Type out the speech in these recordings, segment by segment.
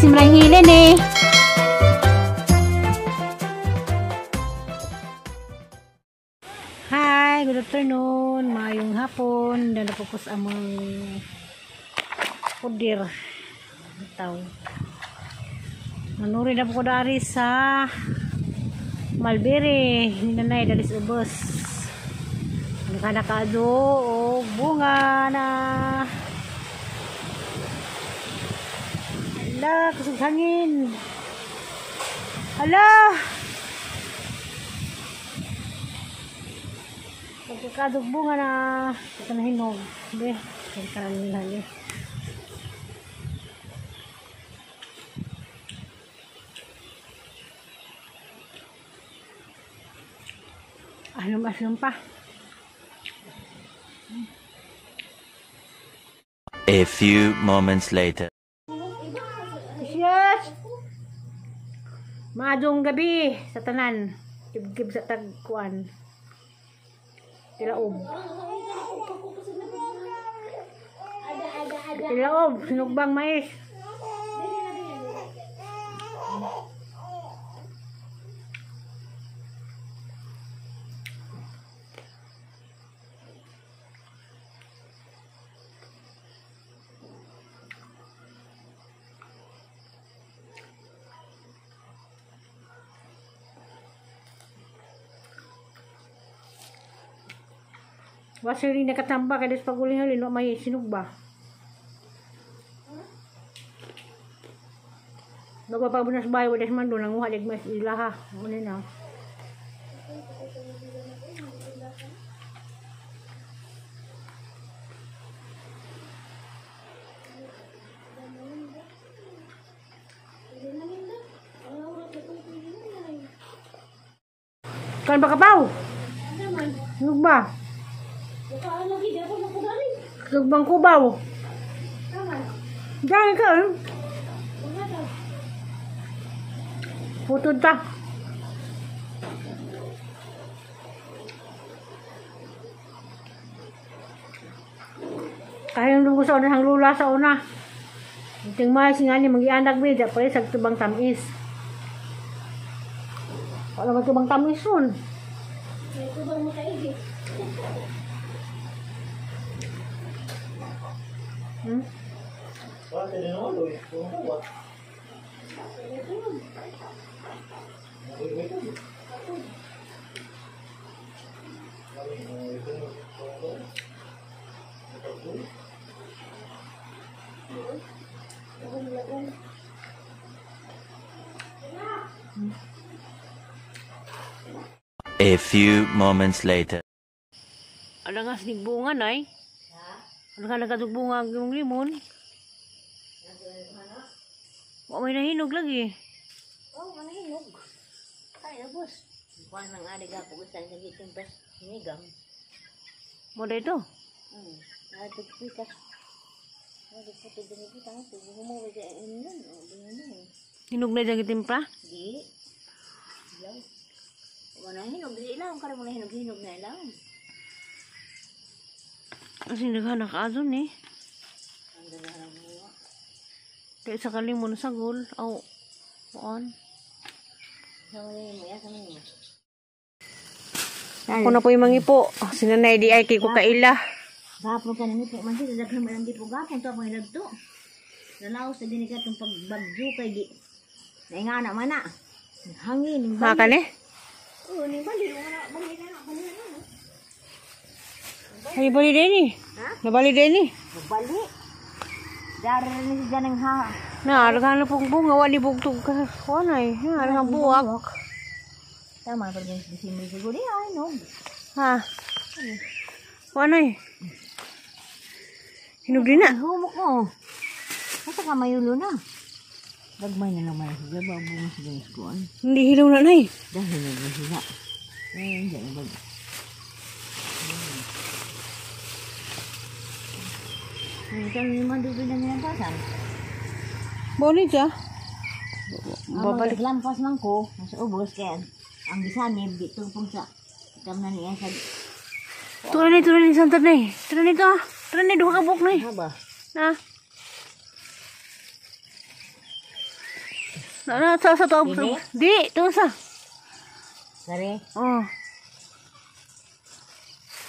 si Malang Hilen eh. Hi, good afternoon. Maayong hapon. Dala po sa among pudir. Itaw. Manuri na po ko dari sa Malbere. Hinanay dari sa ubos. Nagkanakado o bunga na. Hala, kusog hangin. Hala. Pagkakadog bunga na. Ito na hinog. Be, kailangan nila niya. Alam pa. A few moments later. Yes! Maadong gabi sa tanan. Kib-kib sa tagkuan. Tilaob. Tilaob. Sinugbang mais. Wasili nakatamba kaya sa paguling halin, may sinugba. Nagpapabunas bayo, wadas man doon, nanguha ligmas ilaha. Muna na. Kan ba kapaw? Sinugba. Sugbang kubaw. Diyan ka. Putod ta. Kaya yung lugo sa una, ang lula sa una. Iting mga singali, mag-ianag bida, pwede sa tubang tamis. Wala ba tubang tamis nun? May tubang mo kaigit. A few moments later. Ada nga sinig bunga, nay? Ano ka nagkatugbunga yung limon? May nahinog lagi. Oh, nahinog. Kaya, boss. Kuhan ng adig ako. Gusto ang nagiging press. Hinigam. Mo da ito? Natagpitas. Natagpitas din ito. Tangas. Humuwi ka inon. Hinog na dyan kitimpla? Di. Ilaw. Wala hinog. Di ilaw. Kaya mo na hinog. Hinog na ilaw. Kasi naghanak azon eh. Ang dalahan mo. Kaya sa kalimon sa gul. Aw. Buon. Sama niyo mo. Sama niyo. Ako na po yung mga ipo. Sinanay di ay kiko kaila. Gapon ka na nito. Mansi, dadaghan mo lang di po gapon. Ito ako yung lagto. Nalaos na din itong pagbagyo kay di. Naingana man na. Hangin. Makan eh? Oo, ni bali. Bali na. Ay, bali din eh. Ha? Nabali din eh. Bali. Dari na siya ng ha. Naaragan na pong bunga. Wali bugtog ka. Wanay. Naaragan buwak. Tama pa rin si Simri siguro. Ay, no. Ha? Wanay. Hinog din na. Humok mo. Basta ka mayulo na. Dagmay na naman siya. Bago mo siya ng skuan. Hindi hilaw na nay. Dahil na siya. Ay, hindi. Ikaw naman doon na nilang pasan. Boleh siya. Babalik lampas man ko. Nasa ubos kaya. Ang bisanib dito pong sa. Itam na niya sa. Turan ni santan ni. Turan ni ka. Turan ni duha ka buk ni. Haba. Na. Sa to. Ini? Di, to sa. Dari, Oh.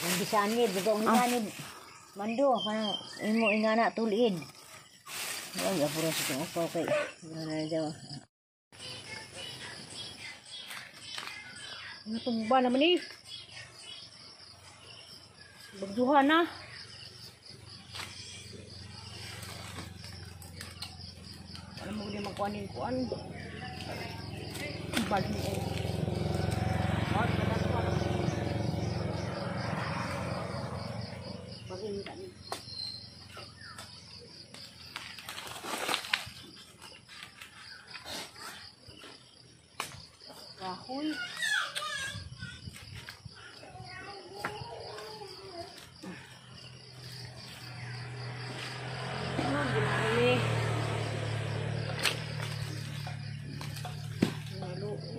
ang bisanid, bugong bisanid. Mando, kanang imo ingana tulid. Ay, apura sa itong upaw kay. Wala daw. Natumba naman eh. Bagduhan na. Alam mo din magkuhanin kuhan. Balik mo. Pag-inita niyo. Kahoy.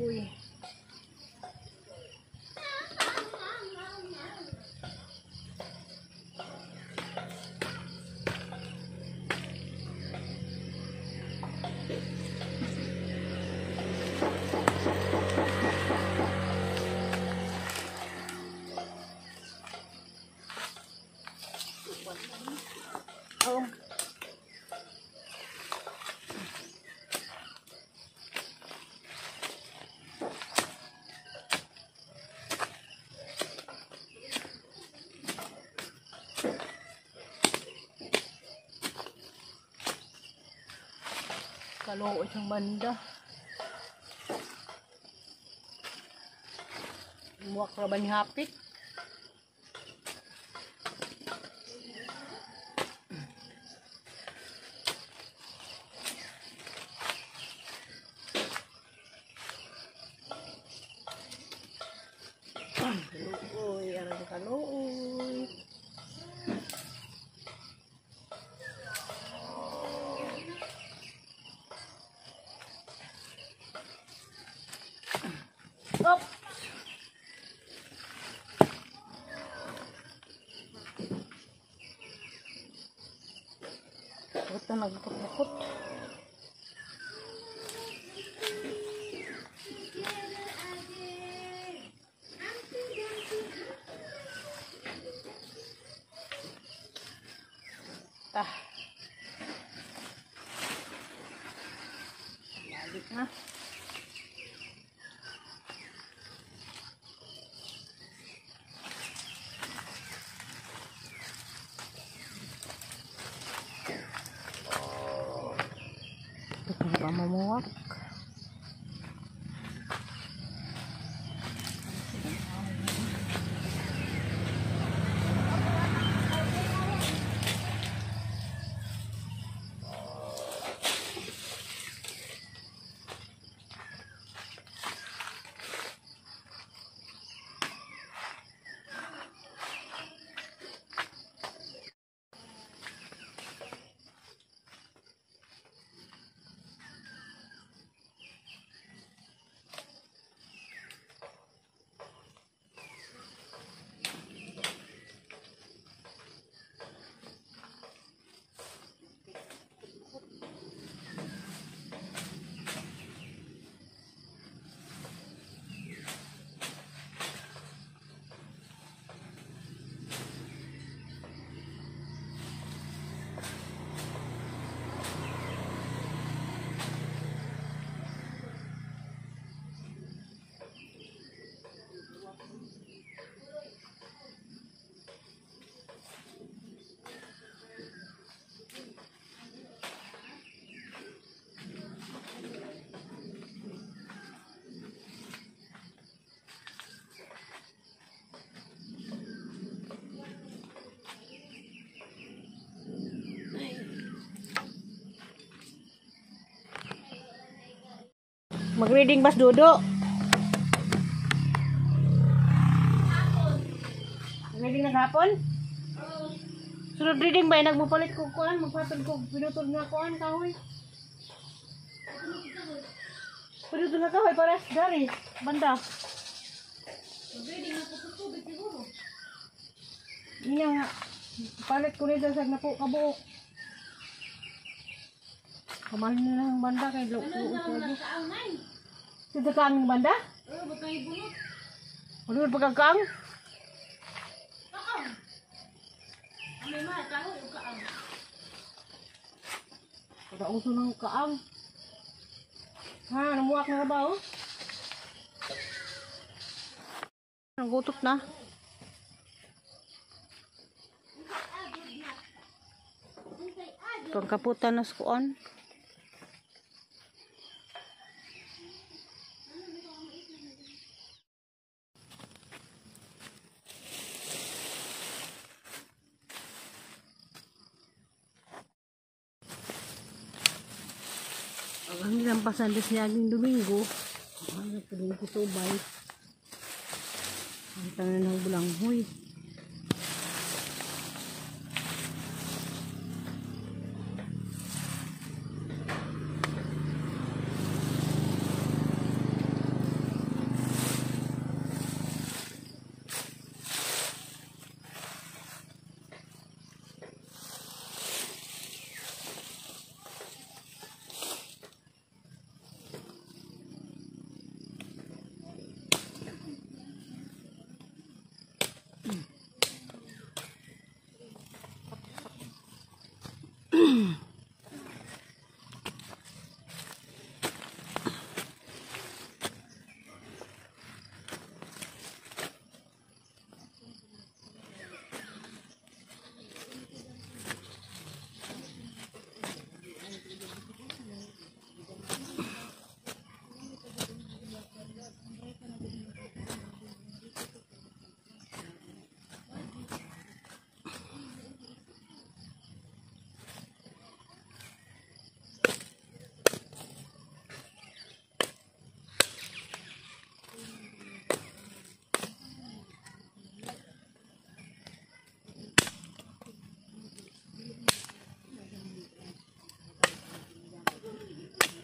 Uy. Oh. Kaloo isang banda. Muwak ra ba ni hapit? Kalooy, ara ka kalooy. Op. Ito nagbukot-bukot. Balik na. Ito pa mamuwak. Mag-reading bas Dodo. Reading na hapon? Sunod reading ba? Nagmupalit ko kuan, magpatod ko, pinutod nga kuan, kahoy. Pinutod nga kahoy, pares, dari, banda. Reading na po tubig siguro. Iya nga, palit ko nito sa napo kabuok. Kamalin na lang ang banda kay luot lagi. Sige kaang banda? Ano ba pagkakaang? Pada uso ng kaang. Ha, namuak na ba oh? Nagutot na. Pagkaputan na skuan. Ang ilang pasandas niya aging Domingo. Ang nagpulong ko subay. Ang tanan ng bulanghoy.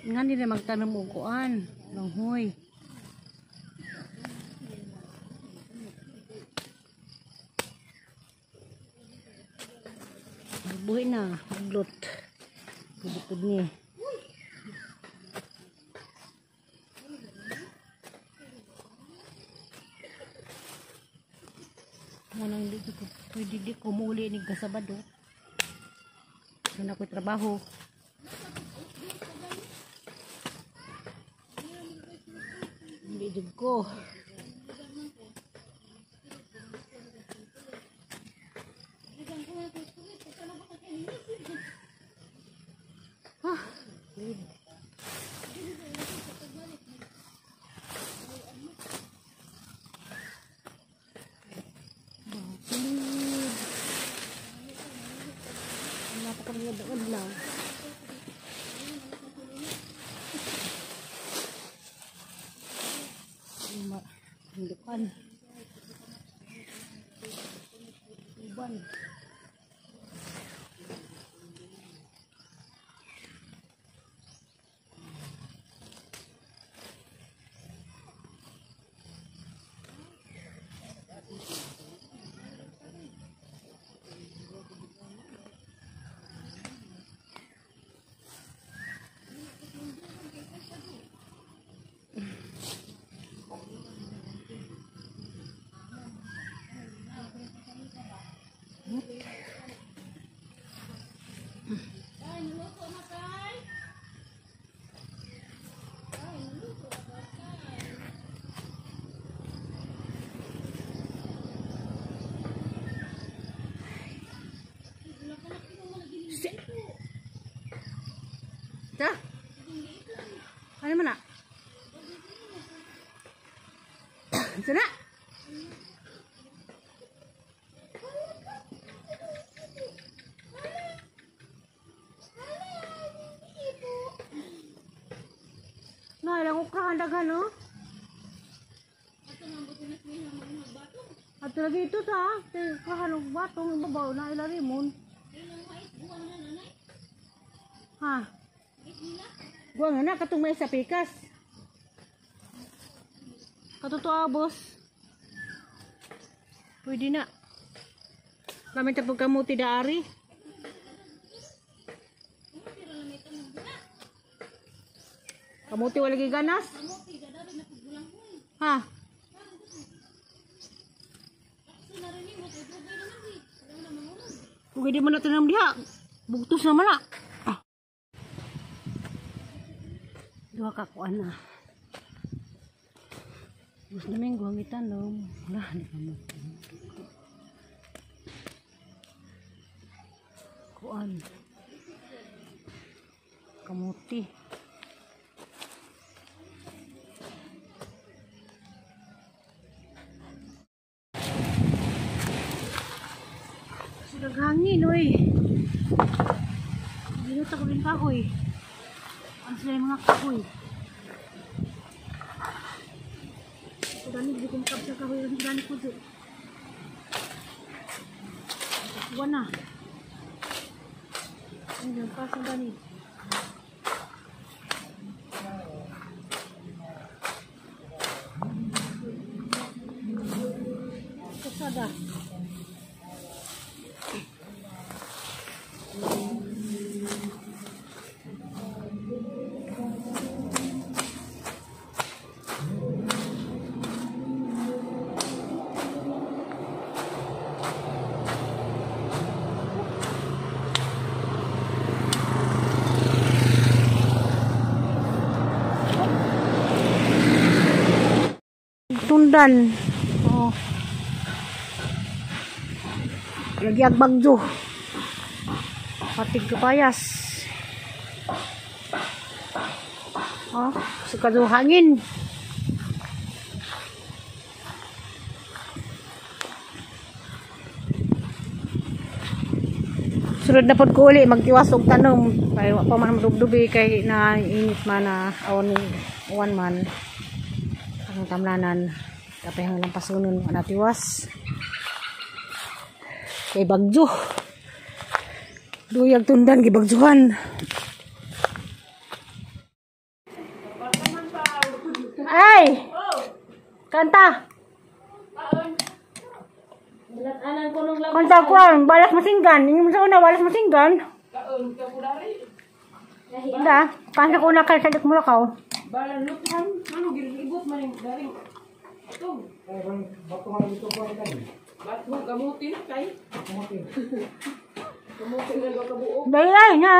Nga nila magtanong og kuan, langhoy. Buhi na, maglot. Pudipud ni. Manang dito ko, pwede di ko muli ni kasabado. Doon ako'y trabaho. Hindi ko. Ah, napakaganda lang. Hindukan. Iban. Dah. Ano man na? Sana. Nah, ilang ukrahan dagan, no? At lagi ito ta, ukrahan ng batong ibabaw na ilarimon. Ha? Buang na katong may sa pikas. Katutuwa, boss. Pwede na. Kami tapos kamuti daari. Kamuti wala lagi ganas. Ha? Kung hindi mo na tinam diha, bugtos naman na. Ah. Dua kakuan na. Gusto namin guwang itanong. Wala, hindi ka mo. Kuan. Kamuti. Naghangin, oy. Ginut ako rin kahoy. Ano sila yung mga kahoy? Ito dami, hindi kong kap sa kahoy. Ang gani ko dyan. Buwan na. Ang gani, pasang gani. Kasada. Tundan. Oh. Lagi agbagyo. Patig kapayas. Oh, sukado hangin. Sunod na pod ko uli magtiwas og tanom kay wa pa man madubdubi kay na init man na awan man. Ang tamlanan tapay hang lang pasunon ana tiwas kay bagyo duyag tundan gibagjuhan ay kanta kanta ko balas masinggan ini mo sa una balas masinggan ida kanta ko na kay sadik mo lakaw balan lutan ano gilibot man yung garing ito batuhan dito po kan batuhan gamutin kay gamutin na kabuo dayay na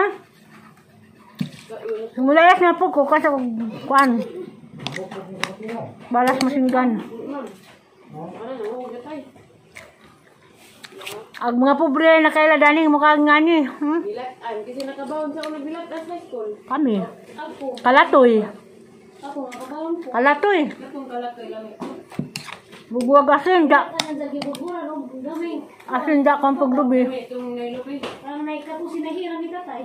sumulayas na po ko kasi kuan balas masinggan ang mga pobre na kaila daning mukha ngani bilatan kasi nakabawon sa una bilat sa school kami ako kalatoy ako nakabawon po kalatoy natong kalatoy lang bubuwag asin da Kanan sa gibugura no gaming. asin da kang pagdubi itong nailupi Ang naika po sinahirang ni tatay.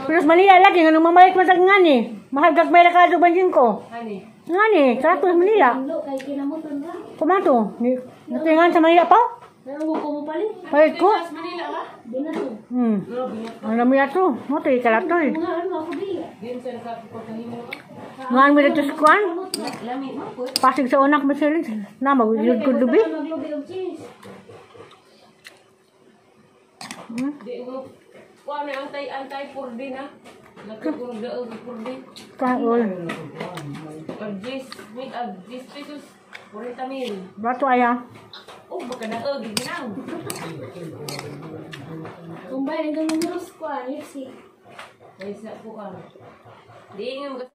pero Manila lagi nga nung mamalik man sa ngani mahagag may lakado banjin ko hani ngani kalatoy Manila Lo kay kinamuton ra. kumato natingan sa Manila pa Pero ko mo pali. palit ko mas Manila ka Binato. ang lamiya to mo to kalatoy Nga ano ako biya. din sa ko kahimo ka ngan mi dito sa kuan lami mo po pasig sa unak masilid na magyud ko dubi Maglubi og cheese. di mo kuan ang antay purdi na natugurog daog purdi kaol Agis, may agis pesos, 40,000. bato aya Oh, baka daog, ginang. Kumbay ang numeros ko ani si. Kaysa ko ka. Di nga